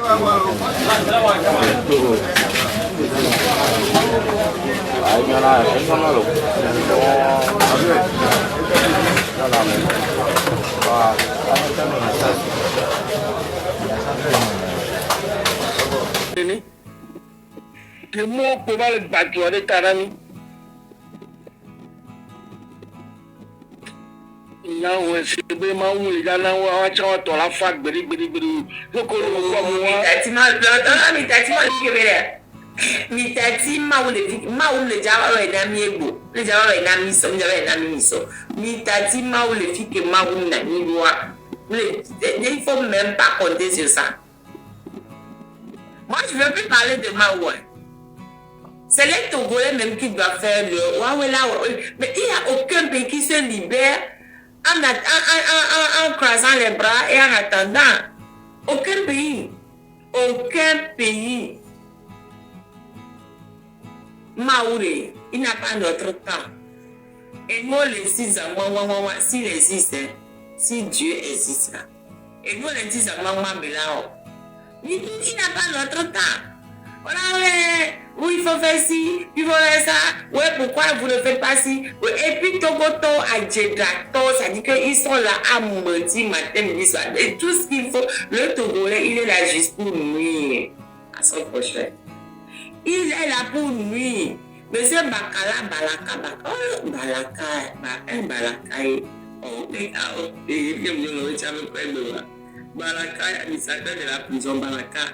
Le mot pour le battre de Tarami. Là où c'est vraiment où les gens ont la fac, beri. Donc on mitati maule jawa na miego le jawa na miso mitati maule fike maule na niwa il faut même pas compter sur ça. Moi je veux plus parler de Maoué. C'est les Togolais même qui doivent faire le Waoué là, mais il n'y a aucun pays qui se libère en croisant les bras et en attendant. Aucun pays. Maouré, il n'a pas notre temps. Et nous, les 6 ans, s'il existe, si Dieu existe là. Et nous, les 6 ans, il n'a pas notre temps. Voilà, oui, il faut faire ci, il faut faire ça. Oui, pourquoi vous ne faites pas ci? Oui, et puis Togoto a Djedrato, ça dit qu'ils sont là à midi, matin, midi, soir. Et tout ce qu'il faut, le Togolais, il est là juste pour nuire à son prochain. Il est là pour nuire. Monsieur Bakala, Balaka. Balaka, administrateur de la prison Balaka.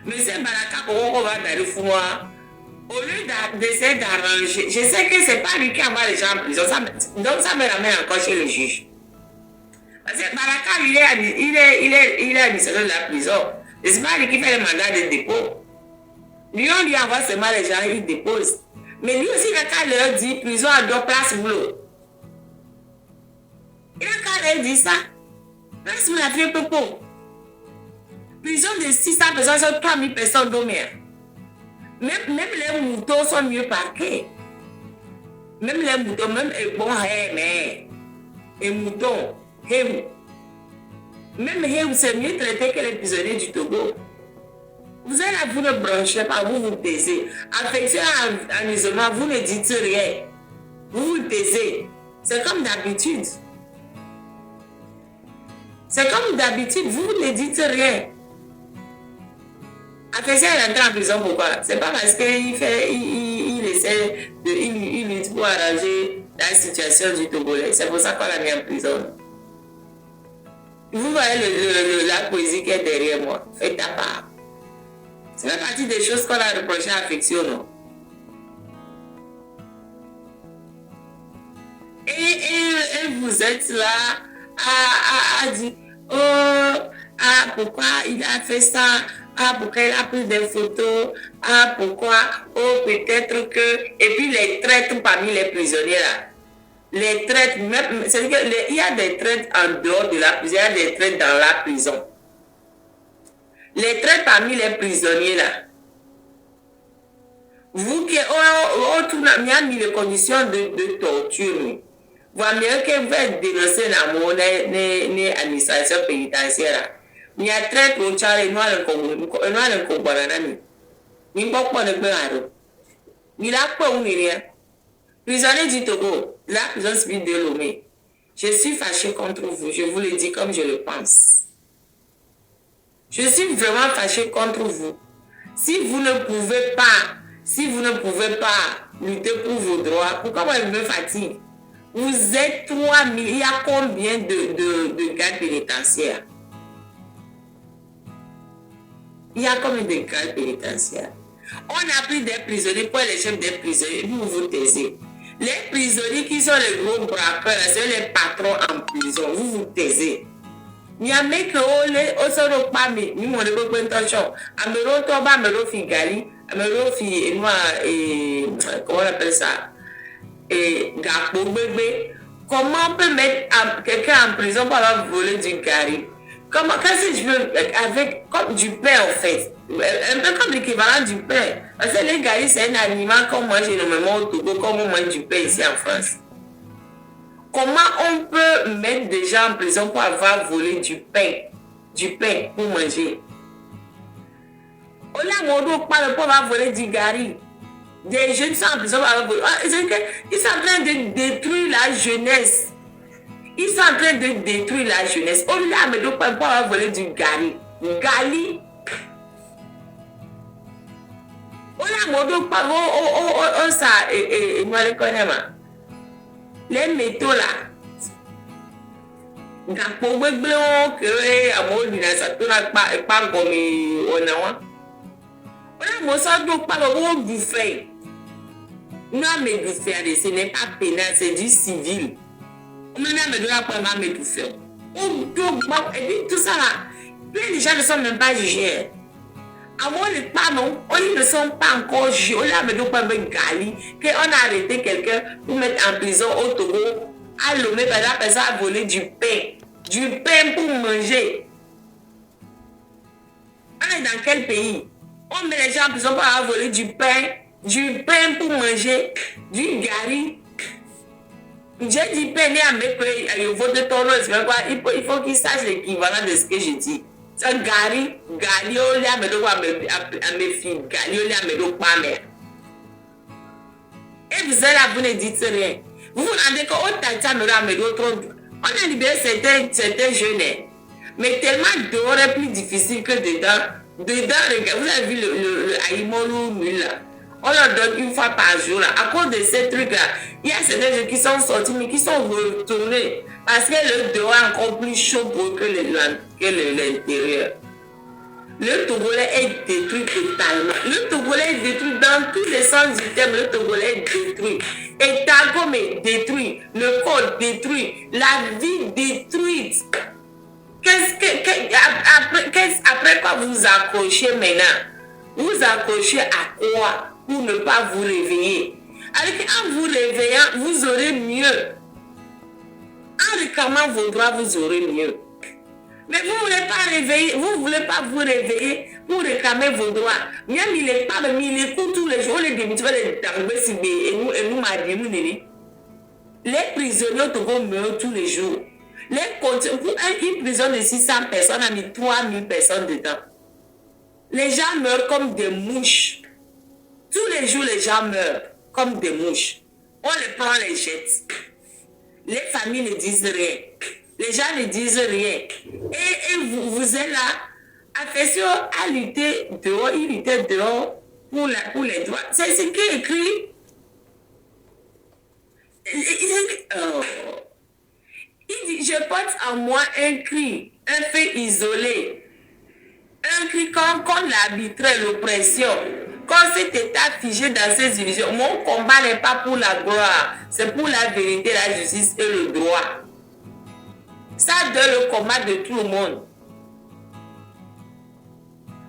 Monsieur Balaka, on va dans le fouloir. Au lieu d'essayer d'arranger, je sais que c'est pas lui qui envoie les gens en prison, donc ça me ramène encore chez le juge. Parce que Balaka, il est administrateur de la prison. Et c'est pas lui qui fait le mandat de dépôt. Lui, on lui envoie seulement les gens, il dépose. Mais lui aussi, il a qu'à leur dire prison à 2 places boulot. Il a qu'à leur dire ça. Place boulot, la fille popo. Prison de 600 personnes sur 3000 personnes dormir. Même les moutons sont mieux parqués. Même les moutons, même bon, mais les moutons, même c'est mieux traité que les prisonniers du Togo. Vous êtes là, vous ne branchez pas, vous taisez. Affection en isolement, vous ne dites rien. Vous taisez. C'est comme d'habitude. Vous ne dites rien. Affection est rentré en prison, pourquoi? C'est pas parce qu'il essaie il lutte pour arranger la situation du Togolais. C'est pour ça qu'on l'a mis en prison. Vous voyez la poésie qui est derrière moi. Faites ta part. C'est la partie des choses qu'on a reproché à Affection, non? Et vous êtes là à dire, pourquoi il a fait ça? Pourquoi il a pris des photos? Pourquoi? Peut-être que... Et puis les traîtres parmi les prisonniers là. Les traîtres, même... C'est-à-dire qu'il y a des traîtres en dehors de la prison, il y a des traîtres dans la prison. Les traîtres parmi les prisonniers là. Vous qui avez mis les conditions de torture, vous avez mieux que vous êtes dénoncé dans mon administration pénitentiaire. Il y a traître au Tchad et nous allons comprendre. Nous ne pouvons pas le faire. Il a pas ou rien. Prisonnier du Togo, la prison civile de Lomé. Je suis fâché contre vous, je vous le dis comme je le pense. Je suis vraiment fâché contre vous. Si vous ne pouvez pas lutter pour vos droits, pourquoi moi je me fatigue? Vous êtes 3000, il y a combien de gardes pénitentiaires? Il y a combien de gardes pénitentiaires? On a pris des prisonniers pour les chefs des prisonniers, vous taisez. Les prisonniers qui sont les gros braqueurs, c'est les patrons en prison, vous taisez. Il y a des gens qui ont pas mis mon intention. Amero Toba, Amero Figali, Amero Fi, comment on appelle ça? Et Gapo Bébé. Comment on peut mettre quelqu'un en prison pour avoir volé du gari? Comment, qu'est-ce que je veux, comme du pain en fait? Un peu comme l'équivalent du pain. Parce que les garis, c'est un animal qu'on mange énormément au Togo, comme on mange du pain ici en France. Comment on peut mettre des gens en prison pour avoir volé du pain pour manger? On a mon pas le pauvre à voler du Gary. Des jeunes sont en prison à voler. Ils sont en train de détruire la jeunesse. Ils sont en train de détruire la jeunesse. On a mais donc pas à voler du Gary. Gali. On a mon dos pas on ça et moi le connais ma. Les métaux là. Gakpo gbegble wo ke amo dina sa to na pa gomi ona wa. Ona mo sa do pa wo du fait. Non mais du fait ce n'est pas pénal, c'est du civil. On a me donner pas ma me du fait. On do et puis tout ça là. Plein de gens ne sont même pas jugés. Avant les pas non, ils ne sont pas encore jugés. On a me donner pas me gali que on a arrêté quelqu'un pour mettre en prison au Togo. À Lomé, la personne a volé du pain pour manger. On est dans quel pays? On met les gens en prison pour avoir volé du pain pour manger, du gari. J'ai dit pain à mes pays, il faut de ton nom, il faut qu'ils sachent l'équivalent de ce que je dis. C'est gari, on l'a à mes filles, gari, on l'a à mes et vous êtes là, vous ne dites rien. Vous vous rendez compte, on a libéré certains jeunes, mais tellement dehors est plus difficile que dedans. Dedans, vous avez vu le Aïmolou là. On leur donne une fois par jour. Là. À cause de ces trucs-là, il y a certains jeunes qui sont sortis, mais qui sont retournés. Parce que le dehors est encore plus chaud pour eux que l'intérieur. Le Togolais est détruit totalement. Le Togolais est détruit dans tous les sens du terme. Le Togolais est détruit. Et Tagom est détruit. Le corps détruit. La vie détruite. Après quoi vous accrochez maintenant? Vous accrochez à quoi? Pour ne pas vous réveiller. Alors qu'en vous réveillant, vous aurez mieux. En réclamant vos droits, vous aurez mieux. Mais vous ne voulez pas réveiller, vous voulez pas vous réveiller pour réclamer vos droits. Même il est pas, mais il écoute tous les jours, les débuts, et nous, les prisonniers Togo meurent tous les jours. Une prison de 600 personnes a mis 3000 personnes dedans. Les gens meurent comme des mouches. Tous les jours, les gens meurent comme des mouches. On les prend, les jette. Les familles ne disent rien. Les gens ne disent rien. Et vous êtes là, affection à lutter dehors, il luttait dehors pour les droits. C'est ce qui est écrit. Il dit, je porte en moi un cri, un fait isolé. Un cri contre l'arbitraire, l'oppression. Quand cet état figé dans ses illusions, mon combat n'est pas pour la gloire, c'est pour la vérité, la justice et le droit. Ça doit être le combat de tout le monde.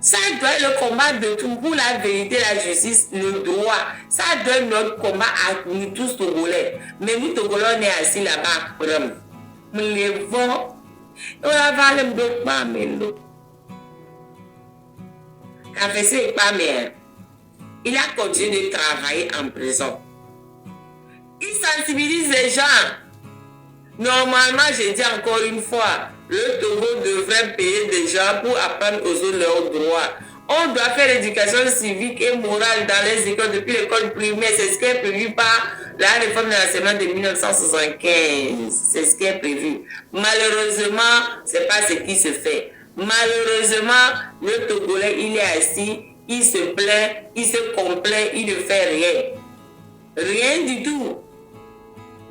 Ça doit être le combat de tout pour la vérité, la justice, le droit. Ça doit être notre combat à nous tous Togolais. Mais nous Togolais, on est assis là-bas. Nous levons. On va parler de quoi, mais nous. C'est pas bien. Il a continué de travailler en prison. Il sensibilise les gens. Normalement, je dis encore une fois, le Togo devrait payer des gens pour apprendre aux autres leurs droits. On doit faire l'éducation civique et morale dans les écoles depuis l'école primaire. C'est ce qui est prévu par la réforme de l'enseignement de 1975. C'est ce qui est prévu. Malheureusement, ce n'est pas ce qui se fait. Malheureusement, le Togolais, il est assis, il se plaint, il se complaît, il ne fait rien. Rien du tout.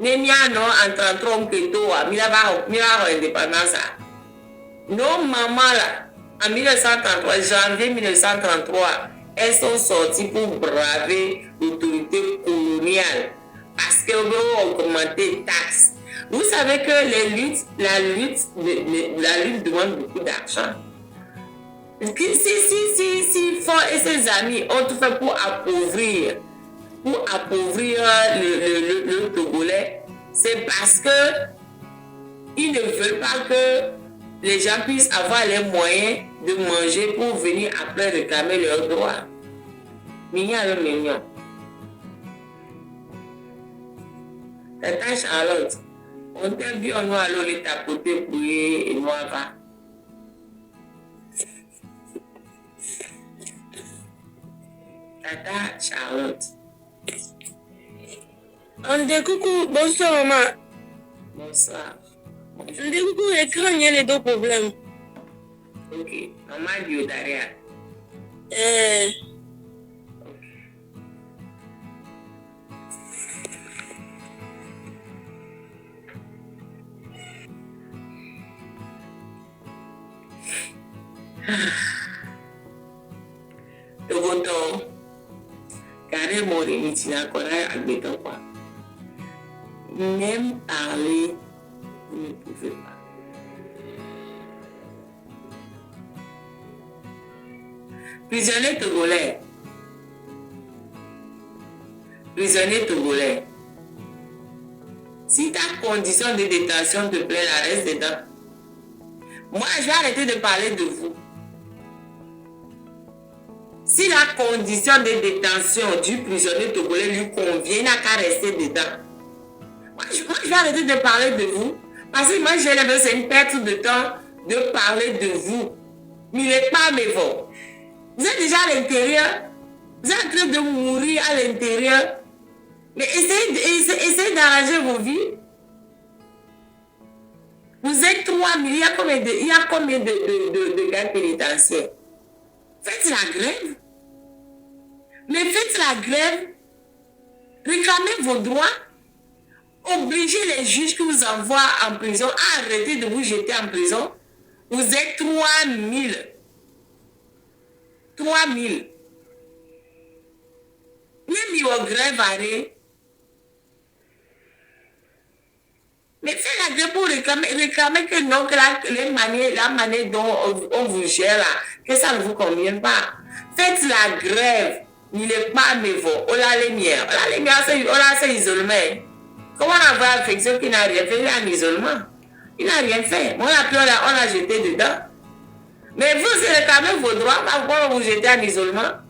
Nemiano en 33 que toi, mila indépendance. Nos mamans là, en 1933, janvier 1933, elles sont sorties pour braver l'autorité coloniale parce qu'elles ont augmenté les taxes. Vous savez que la lutte demande beaucoup d'argent. Si Ford et ses amis ont tout fait pour appauvrir le Togolais, c'est parce que ils ne veulent pas que les gens puissent avoir les moyens de manger pour venir après réclamer leurs droits. Mignon le mignon. Tata Charlotte, on t'a vu, on va aller les tapoter pour et moi va. Tata Charlotte. On dit coucou, bonsoir maman. Bonsoir. On dit coucou, écran, il y a les deux problèmes. Ok, maman Diodaria. Togoto, carré mori, tu n'as pas à quoi. Même parler, vous ne pouvez pas. Prisonnier togolais. Prisonnier togolais. Si ta condition de détention te plaît, la reste dedans. Moi, je vais arrêter de parler de vous. Si la condition de détention du prisonnier togolais lui convient, il n'a qu'à rester dedans. Moi, je vais arrêter de parler de vous. Parce que moi, j'ai l'impression que c'est une perte de temps de parler de vous. Mais il n'est pas mévant. Vous êtes déjà à l'intérieur. Vous êtes en train de mourir à l'intérieur. Mais essayez d'arranger vos vies. Vous êtes 3000. Il y a combien de gars pénitentiaires? Faites la grève. Mais faites la grève. Réclamez vos droits. Obligez les juges qui vous envoient en prison à arrêter de vous jeter en prison. Vous êtes 3000. 3000. Même mis au grève arrêt. Mais faites la grève pour réclamer que non, que la manière dont on vous gère là, que ça ne vous convient pas. Faites la grève. Il n'est pas mévaux. On a les miens. On a les miens, on a ces isolements. Comment on a vu affection qui n'a rien fait? Il est en isolement. Il n'a rien fait. Moi, on a jeté dedans. Mais vous, c'est réclamer vos droits, pourquoi vous jetez en isolement?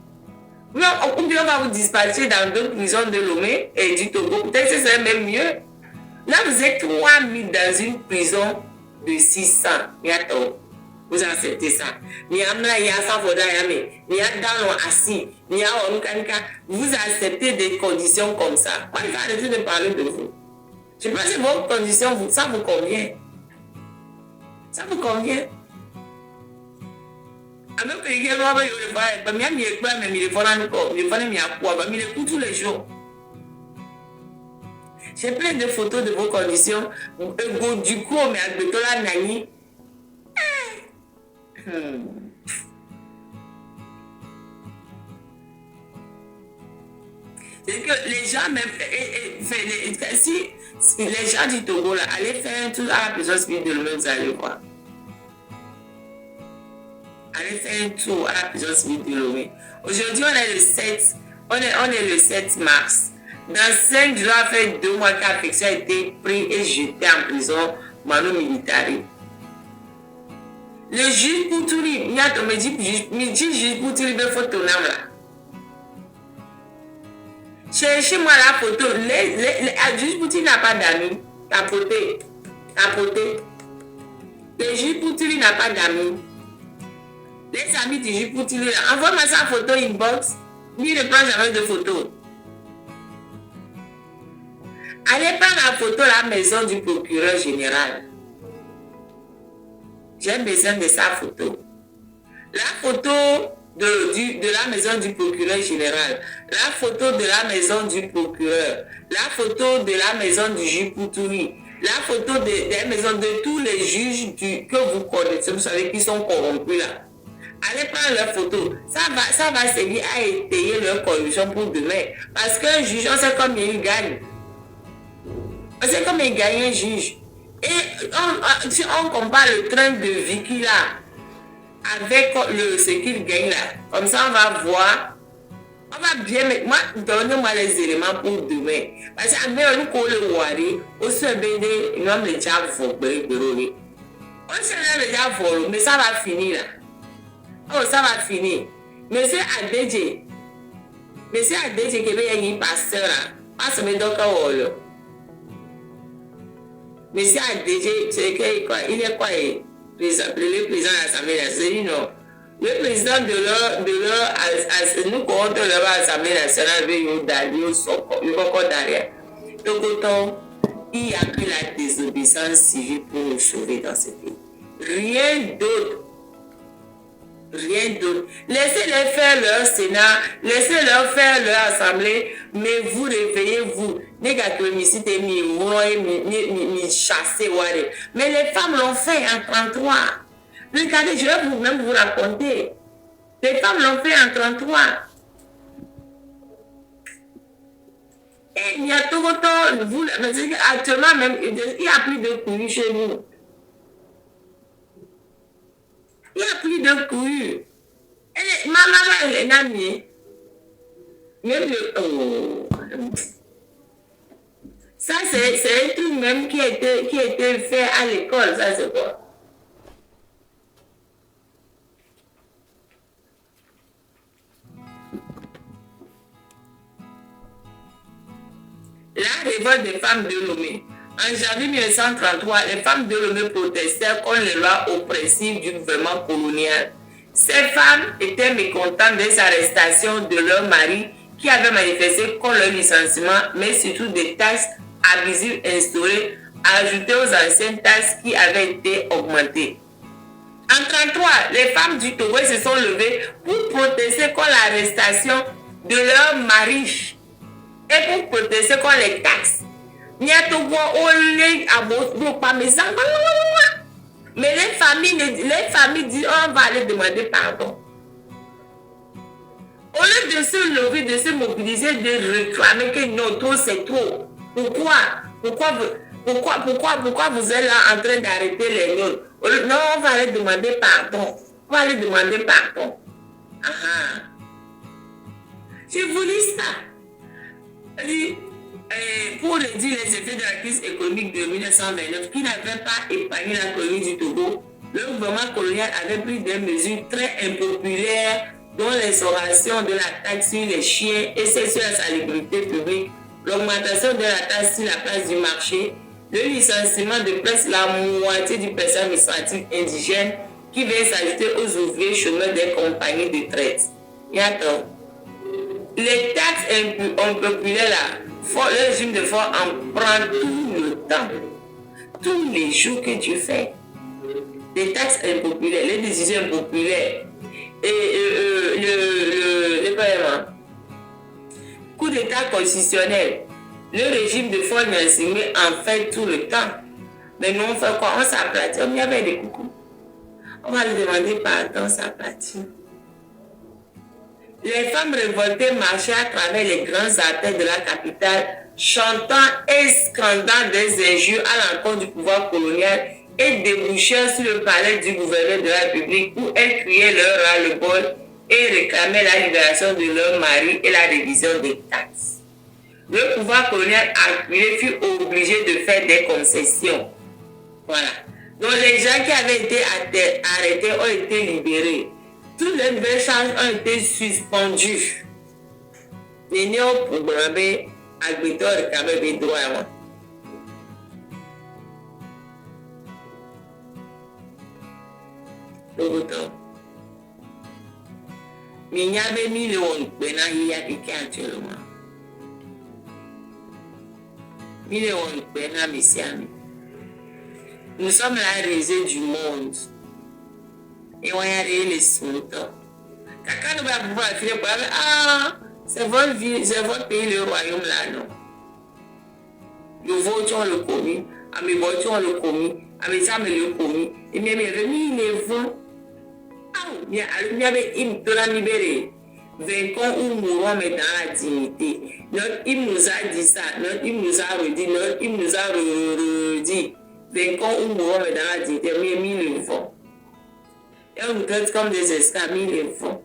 Ou bien on va vous dispatcher dans d'autres prisons de Lomé et du Togo. Peut-être que c'est même mieux. Là, vous êtes 3000 dans une prison de 600. Vous acceptez ça. Vous acceptez des conditions comme ça. Moi, je vais arrêter de parler de vous. Je pense que vos conditions, ça vous convient. Ça vous convient. Tous les jours. J'ai plein de photos de vos conditions. Du coup, on met à Betola Nani. C'est que les gens, même, si les gens du Togo, là, allez faire un tour à la prison spirituelle de Lomé, vous allez voir. Allez faire un tour à la prison spirituelle de Lomé. Aujourd'hui, on est le 7, on est le 7 mars. Dans 5 jours, fait 2 mois qu'Affection a été pris et jeté en prison, Manu Militari. Le juge Poutouli, il y a me dit juge Poutouli, il faut ton âme là. Cherchez-moi la photo. Le juge Poutouli n'a pas d'amis. Tapoté. Le juge Poutouli n'a pas d'amis. Les amis du juge Poutouli, envoie-moi sa photo inbox. Lui ne prend jamais de photo. Allez prendre la photo à la maison du procureur général. J'ai besoin de sa photo. La photo de la maison du procureur général. La photo de la maison du procureur. La photo de la maison du juge Poutouli. La photo des maisons de tous les juges que vous connaissez. Vous savez qui sont corrompus là. Allez prendre leur photo. Ça va servir à étayer leur corruption pour demain. Parce qu'un juge, on sait combien il gagne. On sait combien il gagne un juge. Et si on compare le train de vie qu'il a avec ce qu'il gagne là, comme ça on va voir, on va bien mettre, moi, donnez-moi les éléments pour demain. Parce que nous le wari, on se béné, nous avons déjà volé. On se déjà volé, mais ça va finir là. Oh, ça va finir. Monsieur Adéje qui est un pasteur là, pas se mettre dans le wall. Monsieur Adéje, c'est quoi? Il est quoi? Le président de l'Assemblée nationale, non? Le président nous comptons leur Assemblée nationale avec Yodadio, Yoko Daria. Donc autant, il n'y a que la désobéissance civile pour nous sauver dans ce pays. Rien d'autre. Rien d'autre. Laissez-les faire leur Sénat, laissez-leur faire leur Assemblée, mais vous réveillez-vous. Mais les femmes l'ont fait en 33. Regardez, je vais même vous raconter. Les femmes l'ont fait en 33. Et il y a tout autant, actuellement même, il n'y a plus de couilles chez nous. Il n'y a plus de couilles. Ma maman, elle est amie. Même le... Oh. Ça, c'est un truc même qui a été fait à l'école. Ça, c'est quoi? La révolte des femmes de Lomé. En janvier 1933, les femmes de Lomé protestaient contre les lois oppressives du gouvernement colonial. Ces femmes étaient mécontentes des arrestations de leurs maris qui avaient manifesté contre leur licenciement, mais surtout des taxes abusives instaurées, ajoutées aux anciennes taxes qui avaient été augmentées. En 1933, les femmes du Togo se sont levées pour protester contre l'arrestation de leurs maris et pour protester contre les taxes. Mais les familles disent on va aller demander pardon. Au lieu de se lever, de se mobiliser, de réclamer que non, trop c'est trop. Pourquoi vous êtes là en train d'arrêter les nôtres? Non, on va aller demander pardon. On va aller demander pardon. Je vous lis ça. Pour réduire les effets de la crise économique de 1929 qui n'avait pas épargné la colonie du Togo, le gouvernement colonial avait pris des mesures très impopulaires dont l'instauration de la taxe sur les chiens et celle sur la salubrité publique, l'augmentation de la taxe sur la place du marché, le licenciement de presque la moitié du personnel administratif indigène qui vient s'ajouter aux ouvriers chômeurs des compagnies de traite. Et attends, les taxes impopulaires là, le régime de force en prend tout le temps, tous les jours que tu fais. Les taxes impopulaires, les décisions impopulaires, et le coup d'état constitutionnel, le régime de force nationale en fait tout le temps. Mais nous on fait quoi? On s'aplatit, on y avait des coucous. On va lui demander pardon, s'aplatit. Les femmes révoltées marchaient à travers les grands artères de la capitale, chantant et scandant des injures à l'encontre du pouvoir colonial et débouchèrent sur le palais du gouverneur de la République où elles criaient leur ras-le-bol et réclamaient la libération de leurs maris et la révision des taxes. Le pouvoir colonial acculé fut obligé de faire des concessions. Voilà. Donc les gens qui avaient été arrêtés ont été libérés. Tous les nouvelles charges ont été suspendues. Les néo-programmes agriculteurs réclamaient des droits. Mais il y avait 1000 euros il y a piqué actuellement. 1000 euros nous sommes la risée du monde. Et on y a les soutants. Quand nous va pouvoir filer pour c'est votre vie, c'est votre pays, le royaume là, non. Nous votons le commis, à mes votons le commis, à mes âmes le commis, et bien mes remis les vents. Il y avait une de la libérée. Vainquons ou mourons, mais dans la dignité. Notre hymne nous a dit ça, notre hymne nous a redit, notre hymne nous a redit. Vainquons ou mourons, mais dans la dignité, mais mis le vent. Et on nous traite comme des esclaves, mis le vent.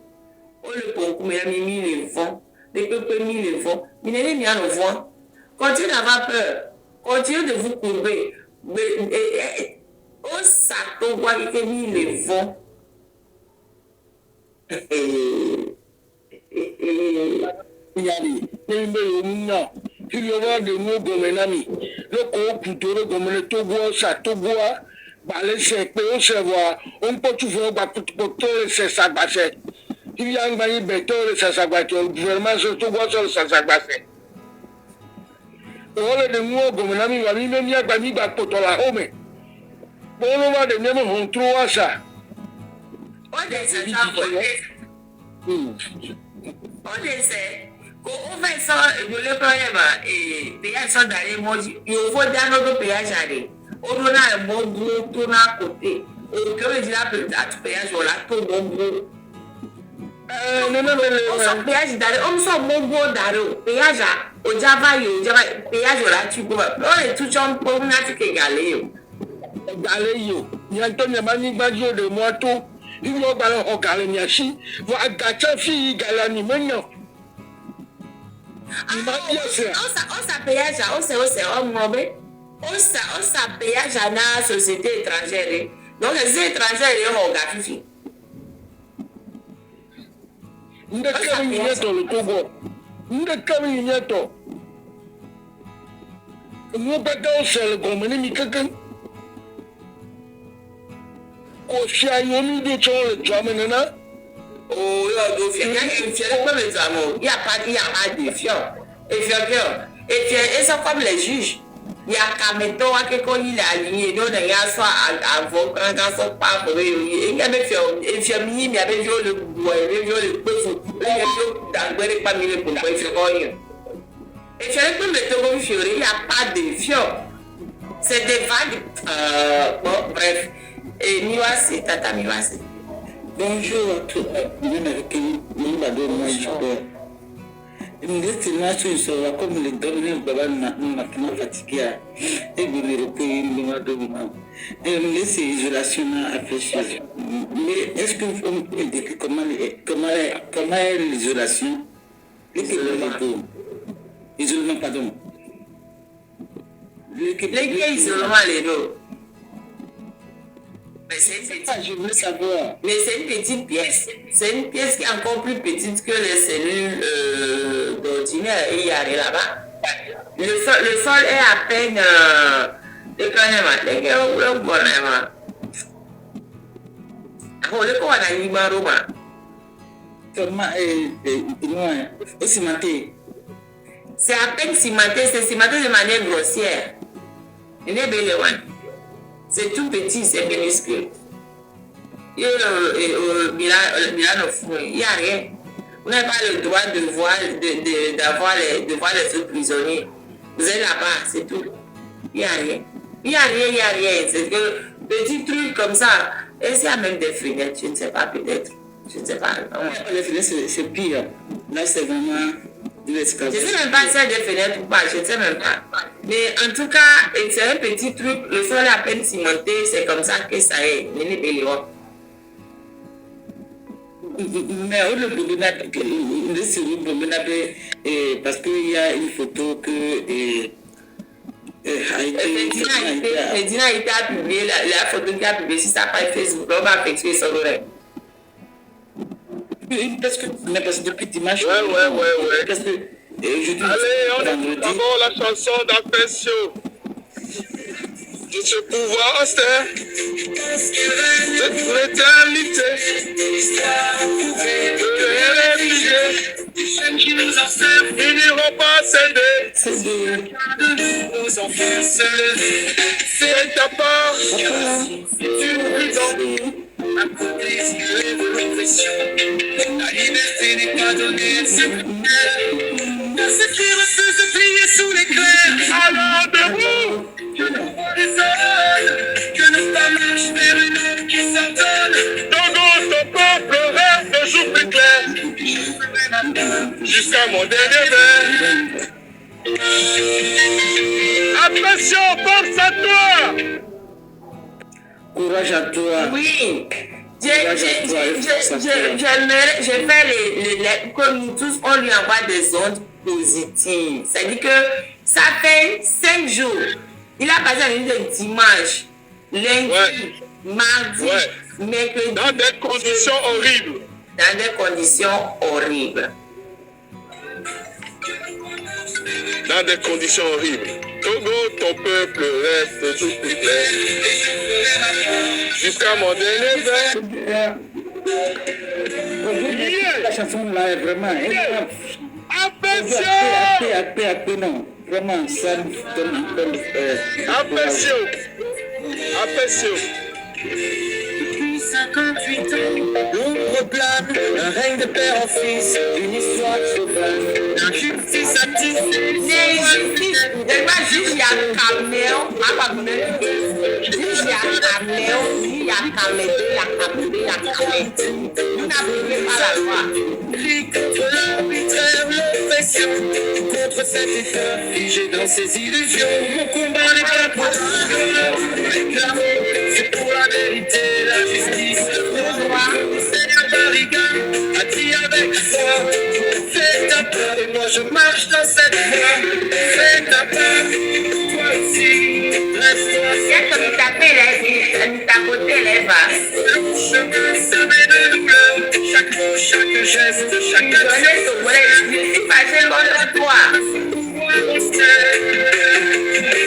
On le concours, mais il a mis le vent. Les peuples mis le vent. Mais il n'est pas le vent. Continuez d'avoir peur. Continuez de vous courber. Au sac, on voit qu'il a mis le vent. Yali, nimbe yomina, kiliwa de mo gomenami, loko kutoro gomene togo sa togoa, Balese pe o se wa on po tu fo gba poto se sagbase ibi an gba yin beto se sagbase o gouvernement so to go so se sagbase o le de mu ogo na mi wa mi me mi agba mi gba poto la home bo lo wa de me mo hon tro asa o de se sa ko o de se ko o fe so le problème péage so dare mo yo fo dano do péage ade o do na mo gro to na côté o que le dira peut-être péage o la to mo gro o so péage dare o so mo gro dare o péage o java péage o la tu go o le tu chon po na ti ke gale yo ni Antonio ma ni gba jo de mo to ibi o gba o gale ni asi wa gacha fi gala ni menyo on sa péage on se on sa péage na société étrangère donc les étrangers ont gafifi ndeka mi nyeto le Togo ndeka mi nyeto mo bata o se le gomeni mi kankan ko si ayo mi do cho le jamena. Oh, il y a pas de fiant. Et ils sont comme les juges. Il y a qu'à mettre à quelqu'un il est aligné. Donc, il y a soit avocat, quand son pas pour il y a des fiants. Et puis, il y a des gens le bois, des gens le peu. Il y a des gens pas mis le bois, il fait rien. Et puis, avec le métro, il n'y a pas de fiant. C'est des vagues. Bon, bref. Et Miwasi, Tata Miwasi. Bonjour à tous. Une destination sera comme les derniers babas maintenant fatigués et vous les recueillez et me laisser isolation à réfléchir. Mais est-ce que vous pouvez décrire comment est l'isolation? Isolement, pardon. L'isolement, les deux. Je veux savoir. Mais c'est une petite pièce. C'est une pièce qui est encore plus petite que les cellules d'ordinaire. Et il y a rien là-bas. Le sol est à peine. C'est à peine cimenté. C'est cimenté de manière grossière. C'est tout petit, c'est minuscule. Il n'y a rien. Vous n'avez pas le droit de voir les autres prisonniers. Vous êtes là-bas, c'est tout. Il n'y a rien. Il n'y a rien. C'est que petit truc comme ça. Et s'il y a même des fenêtres, je ne sais pas, peut-être. Je ne sais pas. Les fenêtres, c'est pire. Là, c'est vraiment. Je ne sais même pas si il y a des fenêtres ou pas, je ne sais même pas. Mais en tout cas, c'est un petit truc, le sol est à peine cimenté, c'est comme ça que ça est. Mais au lieu parce qu'il y a une photo que Medina a publié la photo qu'il a publiée sur sa page Facebook, on va effectuer son oreille. Parce que depuis dimanche. Ouais. Parce que allez, on écoute d'abord la chanson d'Appensio. De ce pouvoir austère, de l'éternité, de l'éternité, ils n'iront pas céder. Nous enfoncer, c'est ta part, du prison. Désirer de l'oppression. La liberté n'est pas donnée, c'est de ceux qui refusent de plier sous l'éclair. Alors debout, que nos voix résonnent, que nos pas marchent vers une âme qui s'ordonne. Togo, ton peuple rêve de jour plus clair, jusqu'à mon dernier verre. Attention, pense à toi. Courage à toi. Oui. J'ai fait comme nous tous, on lui envoie des ondes positives. C'est-à-dire que ça fait 5 jours. Il a passé la nuit de dimanche, lundi, mardi, mercredi. Dans des conditions horribles. Dans des conditions horribles. Dans des conditions horribles. Togo, ton peuple reste toujours plus clair. Jusqu'à mon dernier verre. La chanson là est vraiment. Affection! Non. Vraiment, ça nous donne un peu. Affection! Affection! Depuis 58 ans, l'ombre plane, un règne de père en fils, une histoire sauvage, l'injustice active. Juge ya caméléon, juge ya caméléon, ya caméléon. Nous n'appliquons pas la loi. Contre l'arbitraire, l'oppression, contre cet état figé dans ses illusions. Mon combat n'est pas pour réclamer, c'est pour la vérité, la justice, le droit. Seigneur Barriga a dit avec foi, fais ta part et moi je marche dans cette voie. Fais ta part, toi aussi, reste-toi. C'est comme t'as côté les vases. Le chemin semé de douleur, chaque mot, chaque geste, chaque action.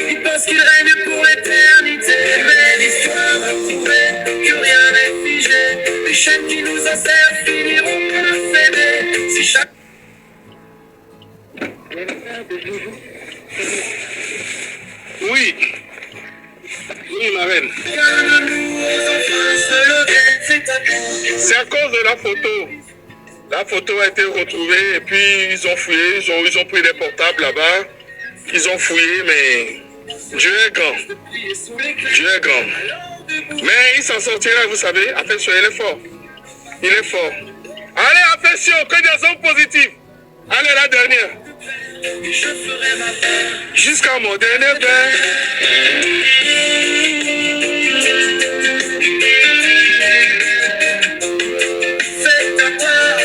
Il pense qu'il règne pour l'éternité, mais l'histoire a prouvé que rien n'est figé. Les chaînes qui nous enserrent finiront par céder. Si chaque... Oui. Oui, ma reine. C'est à cause de la photo. La photo a été retrouvée et puis ils ont fouillé, ils ont pris des portables là-bas. Ils ont fouillé, mais Dieu est grand. Dieu est grand. Mais il s'en sortira, vous savez. Affection, il est fort. Il est fort. Allez, affection, que des hommes positifs. Allez, la dernière. Jusqu'à mon dernier verre. Fais ta part.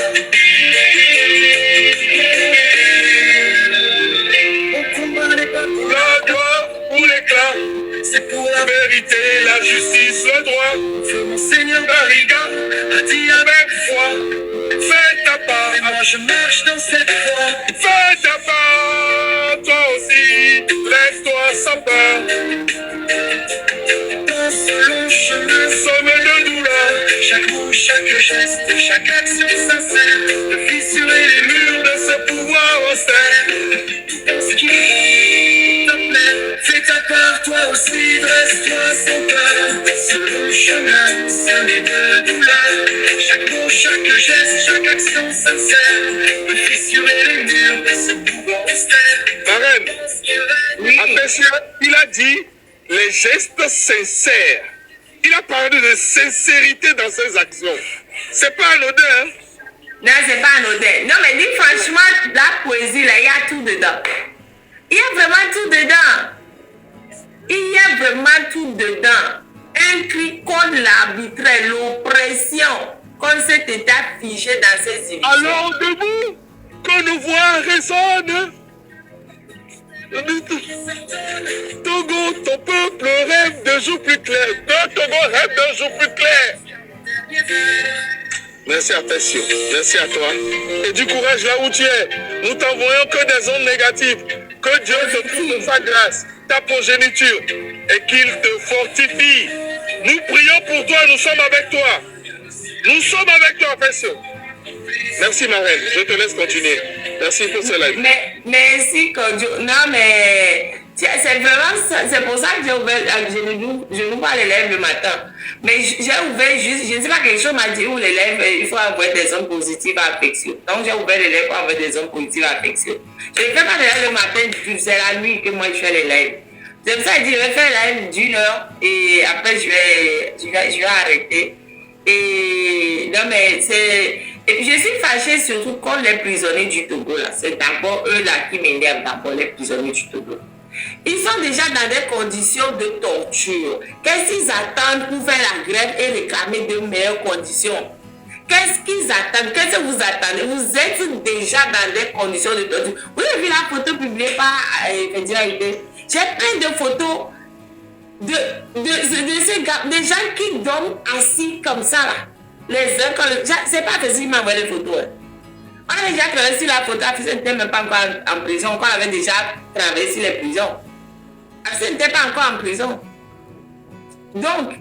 Mon combat n'est pas pour La gloire ou l'éclat, c'est pour la vérité, la justice, le droit. feu. Mon Seigneur Barriga a dit avec foi, fais ta part, et moi je marche dans cette voie. fais ta part, toi aussi, laisse-toi sans peur, Dans ce long chemin, somme de douleur, chaque mot, chaque geste, chaque action sincère, de fissurer les murs de ce pouvoir austère. Parce qu'il te plaît, fais ta part, toi aussi, dresse-toi sans peur. Ce long chemin, semé de douleur, chaque mot, chaque geste, chaque action sincère, de fissurer les murs de ce pouvoir austère. ma reine. Parce qu'il règne, Affection, il a dit les gestes sincères. Il a parlé de sincérité dans ses actions. C'est pas anodin, hein? Non, c'est pas anodin. Non, mais dis franchement, la poésie, là, il y a tout dedans. Il y a vraiment tout dedans. Il y a vraiment tout dedans. Un cri contre l'arbitraire, l'oppression, contre cet état figé dans ses illusions. Alors debout, que nos voix résonnent. Togo, ton peuple rêve de jours plus clairs. Togo rêve de jours plus clairs. Merci affection, merci à toi. Et du courage là où tu es. Nous t'envoyons que des ondes négatives. Que Dieu te trouve de sa grâce, ta progéniture, et qu'il te fortifie. Nous prions pour toi, nous sommes avec toi. Nous sommes avec toi, affection. Merci ma reine, je te laisse continuer. Merci pour ce live. Mais merci, Kodjo. Non, mais c'est vraiment ça. C'est pour ça que j'ai ouvert. Je n'ouvre pas les lèvres le matin. Mais j'ai ouvert juste. Je ne sais pas, quelque chose m'a dit où les lèvres, il faut avoir des hommes positifs à affection. Donc j'ai ouvert les lèvres pour avoir des hommes positifs à affection. Je ne fais pas les lèvres le matin, c'est la nuit que moi je fais les lèvres. C'est pour ça que je vais faire la live d'une heure et après je vais arrêter. Et non, mais c'est. Et puis je suis fâchée surtout contre les prisonniers du Togo là. C'est d'abord eux là qui m'énervent, d'abord les prisonniers du Togo. Ils sont déjà dans des conditions de torture. Qu'est-ce qu'ils attendent pour faire la grève et réclamer de meilleures conditions? Qu'est-ce qu'ils attendent? Qu'est-ce que vous attendez? Vous êtes déjà dans des conditions de torture. Vous avez vu la photo publiée par Fédéralité? J'ai plein de photos de ces gars, des gens qui dorment assis comme ça là. Les uns, c'est pas facile, il m'a envoyé les photos. Hein. On avait déjà traversé la photo, elle n'était même pas encore en prison, on avait déjà traversé les prisons. Arsène n'était pas encore en prison. Donc,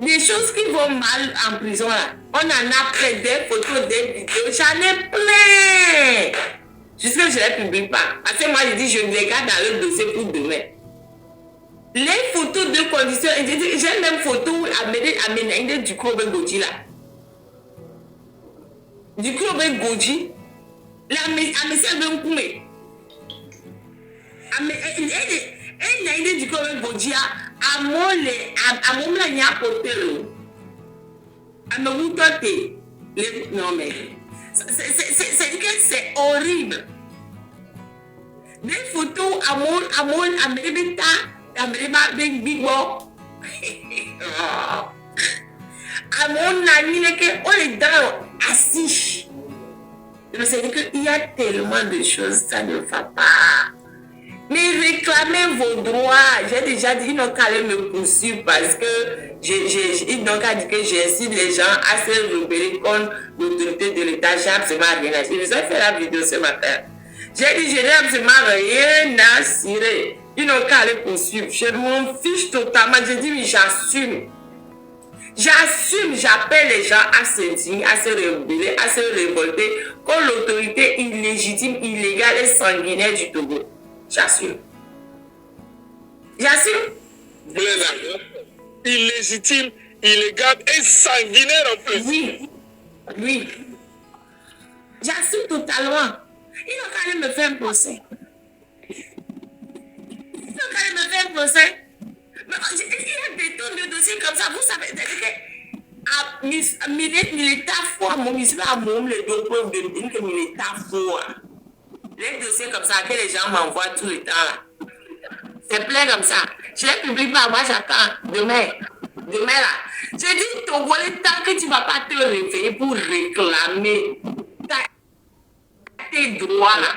des choses qui vont mal en prison, là, on en a pris des photos, des vidéos, j'en ai plein. Jusque je ne les publie pas. Parce que moi, je dis, je les garde dans le dossier pour demain. Les photos de conditions, j'ai même photo Aménaïde du Kobe Goji là. Du Kobe Goji, la message de Nkoumé. Aménaïde du Kobe Goji a mon la nya potelo. A me wutote. Non mais, c'est horrible. Des photos à mon Américain. À mon ami, on est dans assis. C'est-à-dire qu'il y a tellement de choses, ça ne va pas. Mais réclamez vos droits. J'ai déjà dit, ils n'ont qu'à aller me poursuivre parce que ils n'ont qu'à dire que j'incite les gens à se rebeller contre l'autorité de l'État. J'ai absolument rien à dire. Je vous ai fait la vidéo ce matin. J'ai dit, je n'ai absolument rien à cirer. Ils n'ont qu'à aller poursuivre. Je m'en fiche totalement. Je dis, oui, j'assume. J'assume, j'appelle les gens à se dire, à se rebeller, à se révolter contre l'autorité illégitime, illégale et sanguinaire du Togo. J'assume. J'assume. Illégitime, illégale et sanguinaire en plus. Oui. Oui. J'assume totalement. Ils n'ont qu'à aller me faire un procès. Quand elle me fait un procès, mais il y a des tonnes de dossiers comme ça, vous savez, l'État fort, mon ministre a les deux preuves de dire que l'État fort. Les dossiers comme ça, que les gens m'envoient tout le temps là. C'est plein comme ça. Je les publie pas, moi j'attends demain. Demain là. Je dis, Togolais, tant que tu ne vas pas te réveiller pour réclamer tes droits là.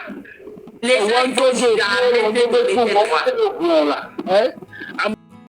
Les gens vont jamais te donner tes droits.